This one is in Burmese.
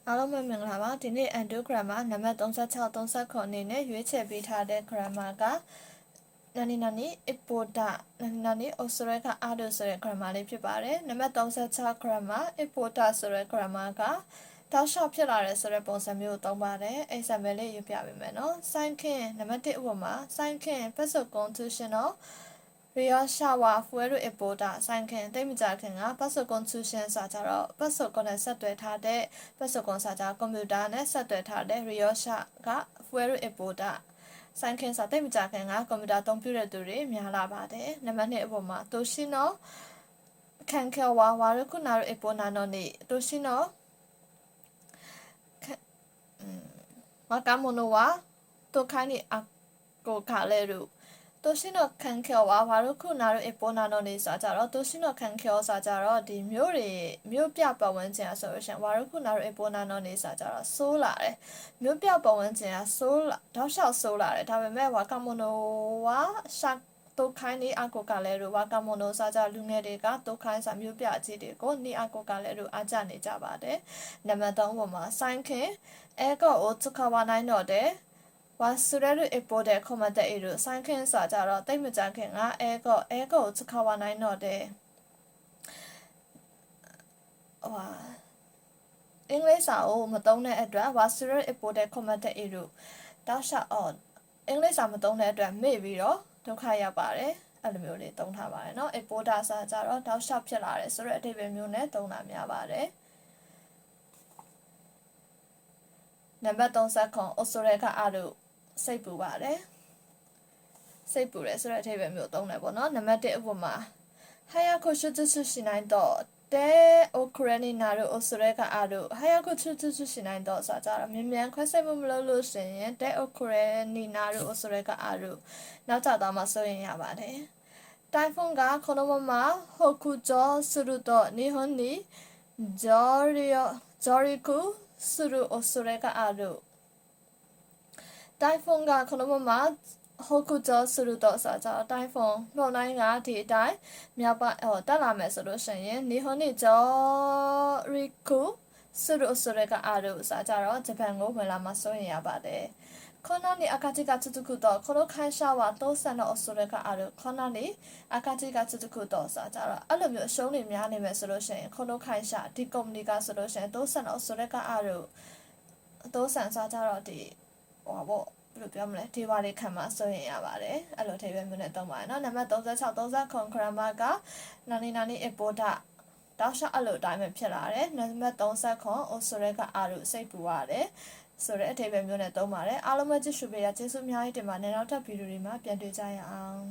အားလုံးပဲမင်္ဂလာပါဒီနေ့ Ando grammar နံပါတ်36 39အနေနဲ့ရွေးချယ်ပေးထားတဲ့ grammar ကnani ipoda nani osoreka ado ဆိုတဲ့ grammar လေးဖြစ်ပါတယ်နံပါတ်36 grammar ipoda ဆိုတဲ့ grammar ကတောက်လျှောက်ဖြစ်လာတယ်ဆိုတဲ့ပုံစံမျိုးကိုသုံးပါတယ် example လေးရေးပြပေးမယ်နော်စိုင်းခင်နံပါတ်1ဥပမာစိုင်းခင်ပတ်စုပ်ကုန်းသူရှင်တော့Rio Shawa Fuero Epoda ဆိုင်ခင်တိတ်မကြခင်ကပတ်စုပ်ကွန်ဆူရှင်စာကြတော့ပတ်စုပ်ကွန်နဲ့ဆက်သွယ်ထားတဲ့ပတ်စုပ်ကွန်စာကြကွန်ပျူတာနဲ့ဆက်သွယ်ထားတဲ့ Rio Sha က Fuero Epoda ဆိုင်ခင်စာတိတ်မကြခင်ကကွန်ပျူတာအသုံးပြုတဲ့သူတွေများလာပါတယ်နံပါတ်2အပေါ်မှာတိုရှိနောခံခဲဝါဝါရခုနာရ Epona နော်နေတိုရှိနောဝါကမိုနိုဝါတိုခိုင်းနေအကိုခါလဲရူတိုရှိနောခံခဲဝါဝါရခုနာရ Epona နော်နေစာကြတော့တိုရှိနောခံခဲစာကြတော့ဒီမျိုးပြပတ်ဝန်းကျင်ဆိုလို့ရှိရင်ဝါရခုနာရ Epona နော်နေစာကြတော့ဆိုးလာတယ်မျိုးပြပတ်ဝန်းကျင်ကဆိုးလာတောက်လျှောက်ဆိုးလာတယ်ဒါပေမဲ့ဝါကမိုနိုဝါရှာတိုခိုင်းနေအကိုကလည်းဝါကမိုနိုစာကြလူငယ်တွေကတိုခိုင်းစာမျိုးပြကြီးတွေကိုနေအကိုကလည်းအားကြနေကြပါတယ်နံပါတ်3ပေါ်မှာဆိုင်ခင်အဲကောအိုချခဝနိုင်တော့တယ်ဝါဆူရရအပေါ်တဲ့ကွန်မန့်တဲ့အေဆိုင်ခင်စာကြတော့တိတ်မကြခင်ကအဲကောချခဝနိုင်တော့တယ်ဝါအင်္ဂလိပ်စာကိုမသုံးတဲ့အတွက်ဝါဆူရရအပေါ်တဲ့ကွန်မန့်တဲ့အေတောက်လျှောက်အင်္ဂလိပ်စာမသုံးတဲ့အတွက်မေ့ပြီးတော့ဒုက္ခရောက်ပါတယ်အဲ့လိုမျိုးလေးသုံးထားပါတယ်เนาะအပေါ်ဒါစာကြတော့တောက်လျှောက်ဖြစ်လာတယ်ဆိုတော့အဓိပ္ပာယ်မျိုးနဲ့သုံးတာများပါတယ်နံပါတ်39 Osoreka Ado စိတ်ပူပါတယ်စိတ်ပူတယ်ဆိုတဲ့အဓိပ္ပာယ်မျိုးသုံးတယ်ပေါ့နော်နံပါတ်1ဥပမာHayako shutsu shinai to de okureni naru Osoreka Ado Hayako shutsu shinai to ဆိုကြတော့မြန်မြန်ခွဲစိတ်မှုမလုပ်လို့ရှင်ရင် de okureni naru Osoreka Ado နောက်ကျသွားမှစိုးရင်ရပါတယ်တိုင်ဖွန်ကこのまま北上すると日本に上陸する恐れがあるတိုင်ဖွန်ကこのまま北上するとဆိုကြတိုင်ဖွန်မုန်တိုင်းကဒီအတိုင်းမြောက်ပိုင်းတက်လာမယ်ဆိုလို့ရှိရင်日本に上陸する恐れがあるဆိုကြတော့ဂျပန်ကိုဝင်လာမှစိုးရင်ရပါတယ်こんなに赤字が続くとこの会社は倒産の恐れがあるこんなに赤字が続くとဆိုကြတော့အဲ့လိုမျိုးအရှုံးတွေများနေမယ်ဆိုလို့ရှိရင်この会社ဒီကုမ္ပဏီကဆိုလို့ရှိရင်倒産の恐れがある倒産ဆိုကြတော့ဒီဟောပေါ့ဘယ်လိုပြောမလဲဒီဝါတွေခံမှာစိုးရင်ရပါတယ်အဲ့လိုအထိပ္ပာယ်မျိုးနဲ့သုံးပါတယ်เนาะနံပါတ်36 39 grammar ကnani ipoda တောက်လျှောက်အဲ့လိုအတိုင်းပဲဖြစ်လာတယ်နံပါတ်39 Osoreka Ado စိတ်ပူရတယ်ဆိုတဲ့အဓိပ္ပာယ်မျိုးနဲ့သုံးပါတယ်အားလုံးပဲကြည့်ရှုပေးရကျေးဇူးအများကြီးတင်ပါတယ်နောက်ထပ်ဗီဒီယိုတွေမှာပြန်တွေ့ကြရအောင်